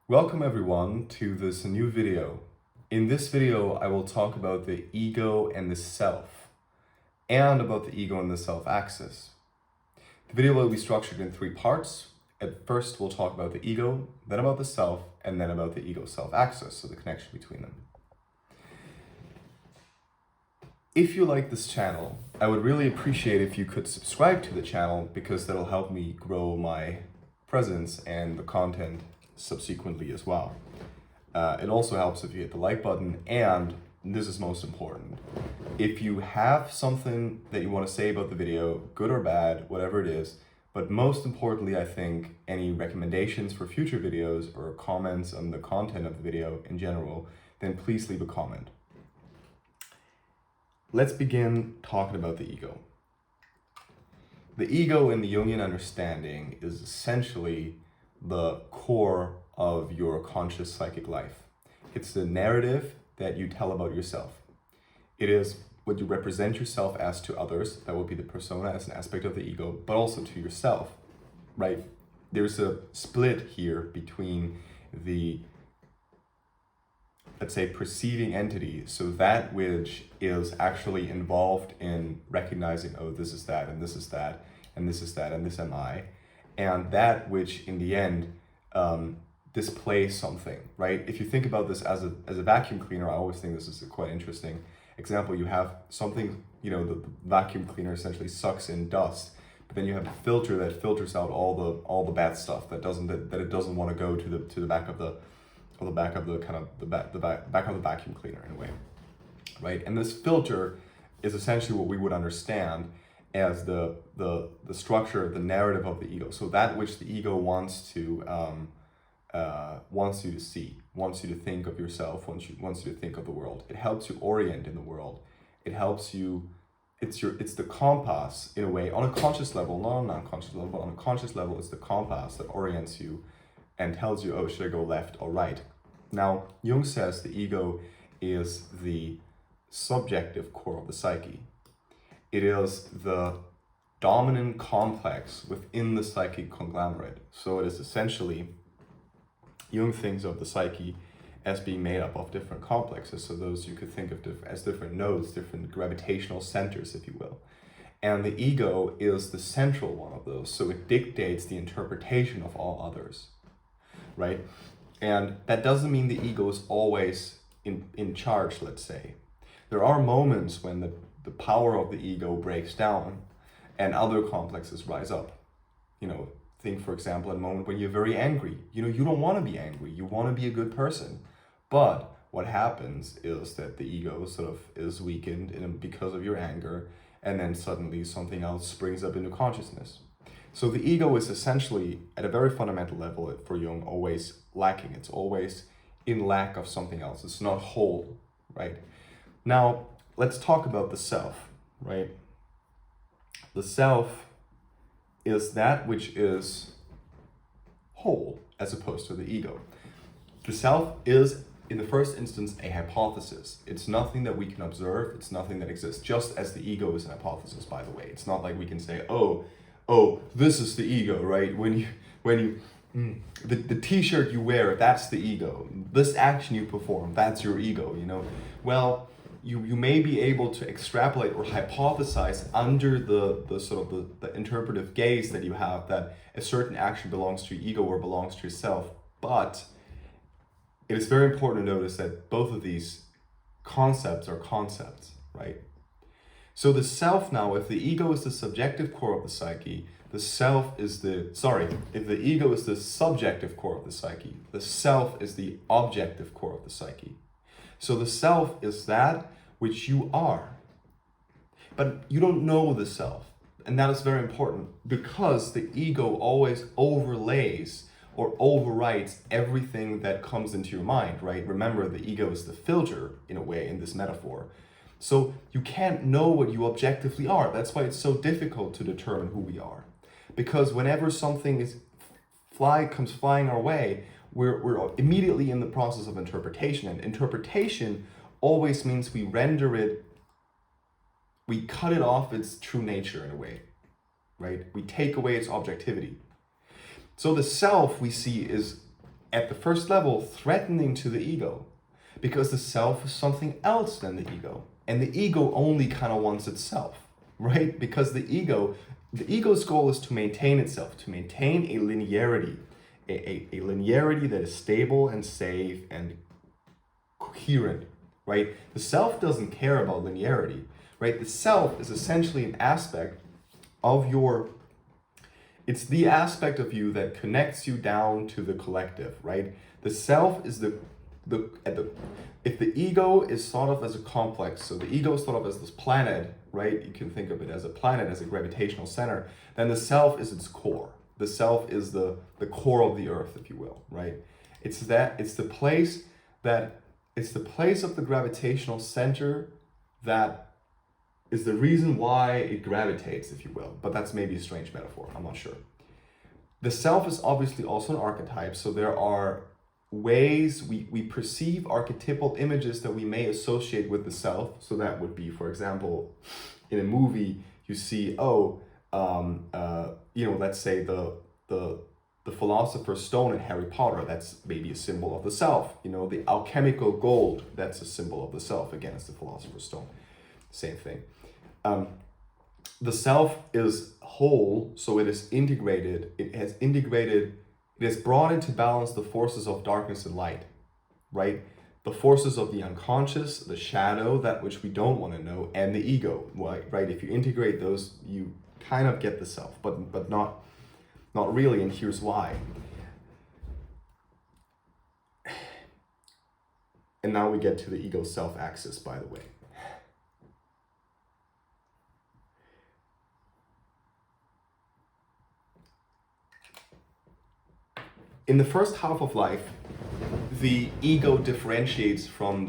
Welcome everyone to this new video. In this video, I will talk about the ego and the self, and about the ego and the self axis. The video will be structured in 3 parts. At first, we'll talk about the ego, then about the self, and then about the ego-self axis, so the connection between them. If you like this channel, I would really appreciate if you could subscribe to the channel because that'll help me grow my presence and the content subsequently as well. It also helps if you hit the like button, and this is most important. If you have something that you want to say about the video, good or bad, whatever it is, but most importantly, I think any recommendations for future videos or comments on the content of the video in general, then please leave a comment. Let's begin talking about the ego. The ego in the Jungian understanding is essentially the core of your conscious psychic life. It's the narrative that you tell about yourself. It is what you represent yourself as to others. That would be the persona as an aspect of the ego, but also to yourself, right? There's a split here between the, let's say, perceiving entity, so that which is actually involved in recognizing, oh, this is that, and this is that, and this is that, and this am I, and that which in the end displays something, right? If you think about this as a vacuum cleaner, I always think this is a quite interesting example. You have something, the vacuum cleaner essentially sucks in dust, but then you have a filter that filters out all the bad stuff that it doesn't want to go to the back of the back of the vacuum cleaner in a way, right? And this filter is essentially what we would understand as the structure, the narrative of the ego. So that which the ego wants you to see, wants you to think of yourself, wants you to think of the world. It helps you orient in the world. It helps you. It's the compass in a way, on a conscious level, not on an unconscious level, but on a conscious level, it's the compass that orients you and tells you, oh, should I go left or right? Now, Jung says the ego is the subjective core of the psyche. It is the dominant complex within the psychic conglomerate. So it is essentially, Jung thinks of the psyche as being made up of different complexes. So those you could think of as different nodes, different gravitational centers, if you will. And the ego is the central one of those. So it dictates the interpretation of all others, right? And that doesn't mean the ego is always in charge, let's say. There are moments when the power of the ego breaks down and other complexes rise up. Think, for example, a moment when you're very angry. You don't want to be angry. You want to be a good person. But what happens is that the ego sort of is weakened because of your anger, and then suddenly something else springs up into consciousness. So the ego is essentially, at a very fundamental level for Jung, always lacking. It's always in lack of something else. It's not whole, right? Now, let's talk about the self, right? The self is that which is whole as opposed to the ego. The self is, in the first instance, a hypothesis. It's nothing that we can observe. It's nothing that exists, just as the ego is an hypothesis, by the way. It's not like we can say, oh, this is the ego, right? The t-shirt you wear, that's the ego. This action you perform, that's your ego, Well, you may be able to extrapolate or hypothesize under the sort of the interpretive gaze that you have that a certain action belongs to your ego or belongs to yourself. But it is very important to notice that both of these concepts are concepts, right? So the self now, if the ego is the subjective core of the psyche, if the ego is the subjective core of the psyche, the self is the objective core of the psyche. So the self is that which you are. But you don't know the self. And that is very important because the ego always overlays or overwrites everything that comes into your mind, right? Remember, the ego is the filter, in a way, in this metaphor. So you can't know what you objectively are. That's why it's so difficult to determine who we are. Because whenever something comes flying our way, we're immediately in the process of interpretation. And interpretation always means we cut it off its true nature in a way, right? We take away its objectivity. So the self we see is at the first level, threatening to the ego, because the self is something else than the ego. And the ego only kind of wants itself, right? Because the ego's goal is to maintain itself, to maintain a linearity, a linearity that is stable and safe and coherent, right? The self doesn't care about linearity, right? The self is essentially an aspect of it's the aspect of you that connects you down to the collective, right? The self is if the ego is thought of as a complex, so the ego is thought of as this planet, right? You can think of it as a planet, as a gravitational center, then the self is its core. The self is the core of the earth, if you will, right? It's the place of the gravitational center that is the reason why it gravitates, if you will. But that's maybe a strange metaphor, I'm not sure. The self is obviously also an archetype, so there are ways we perceive archetypal images that we may associate with the self. So that would be, for example, in a movie, you see, let's say the philosopher's stone in Harry Potter, that's maybe a symbol of the self. The alchemical gold, that's a symbol of the self. Again, it's the philosopher's stone. Same thing. The self is whole, so it is integrated. It has brought into balance the forces of darkness and light, right? The forces of the unconscious, the shadow, that which we don't want to know, and the ego, right? If you integrate those, you kind of get the self, but not really, and here's why. And now we get to the ego self axis, by the way. In the first half of life, the ego differentiates from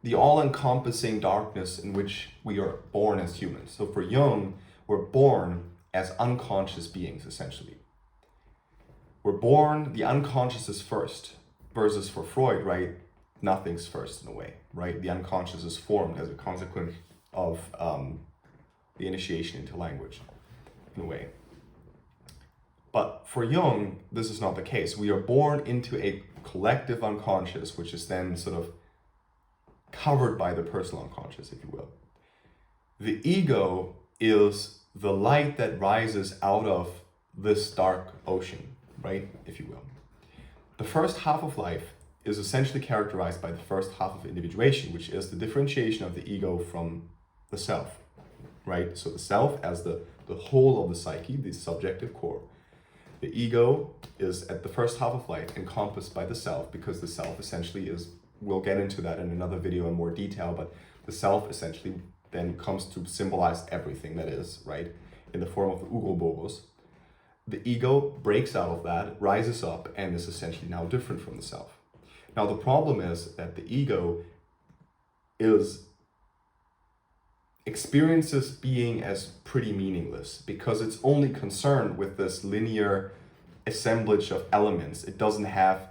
the all-encompassing darkness in which we are born as humans. So for Jung, we're born as unconscious beings, essentially. We're born, the unconscious is first, versus for Freud, right? Nothing's first in a way, right? The unconscious is formed as a consequence of the initiation into language, in a way. But for Jung, this is not the case. We are born into a collective unconscious, which is then sort of covered by the personal unconscious, if you will. The ego is the light that rises out of this dark ocean, right, if you will. The first half of life is essentially characterized by the first half of individuation, which is the differentiation of the ego from the self, right? So the self as the whole of the psyche, the subjective core. The ego is, at the first half of life, encompassed by the self, because the self essentially is, we'll get into that in another video in more detail, but the self essentially then comes to symbolize everything that is, right, in the form of the Urobobos. The ego breaks out of that, rises up, and is essentially now different from the self. Now the problem is that the ego experiences being as pretty meaningless, because it's only concerned with this linear assemblage of elements. It doesn't have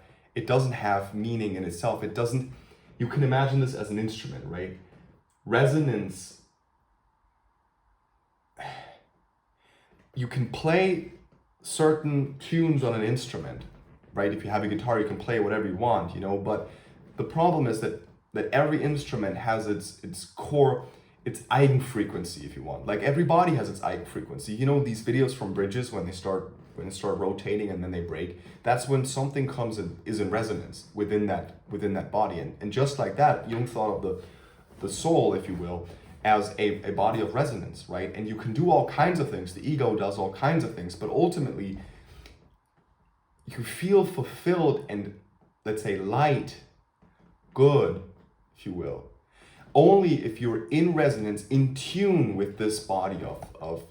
meaning in itself. You can imagine this as an instrument, right? Resonance. You can play certain tunes on an instrument, right? If you have a guitar, you can play whatever you want, but the problem is that every instrument has its core, its eigenfrequency, if you want. Like everybody has its eigenfrequency. These videos from bridges, when they start rotating and then they break, that's when something is in resonance within that body. And just like that, Jung thought of the soul, if you will, as a body of resonance, right? And you can do all kinds of things. The ego does all kinds of things, but ultimately you feel fulfilled and, let's say, light, good, if you will, only if you're in resonance, in tune with this body of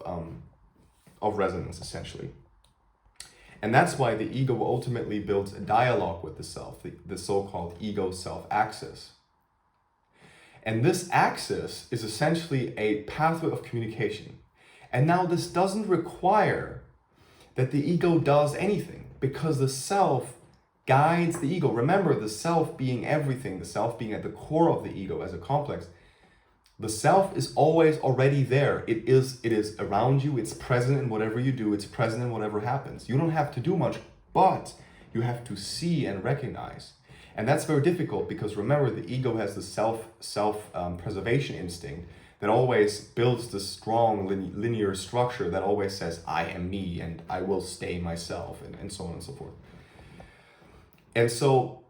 resonance, essentially. And that's why the ego ultimately builds a dialogue with the self, the so-called ego-self axis. And this axis is essentially a pathway of communication. And now this doesn't require that the ego does anything, because the self guides the ego. Remember, the self being everything, the self being at the core of the ego as a complex, The self is always already there. It is around you. It's present in whatever you do. It's present in whatever happens. You don't have to do much, but you have to see and recognize. And that's very difficult because remember, the ego has the self-preservation instinct that always builds this strong linear structure that always says, I am me and I will stay myself, and so on and so forth. And so,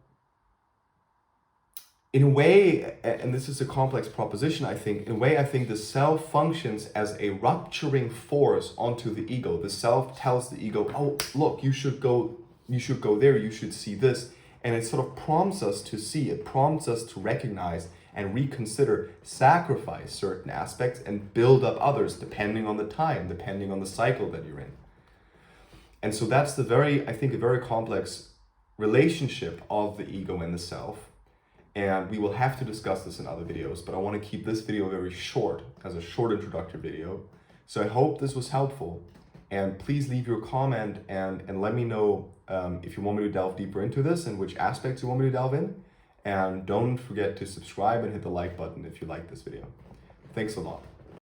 in a way, and this is a complex proposition, I think, in a way, I think the self functions as a rupturing force onto the ego. The self tells the ego, oh, look, you should go there, you should see this. And it sort of prompts us to see, it prompts us to recognize and reconsider, sacrifice certain aspects and build up others, depending on the time, depending on the cycle that you're in. And so that's I think, a very complex relationship of the ego and the self. And we will have to discuss this in other videos, but I want to keep this video very short, as a short introductory video. So I hope this was helpful. And please leave your comment and let me know if you want me to delve deeper into this and which aspects you want me to delve in. And don't forget to subscribe and hit the like button if you like this video. Thanks a lot.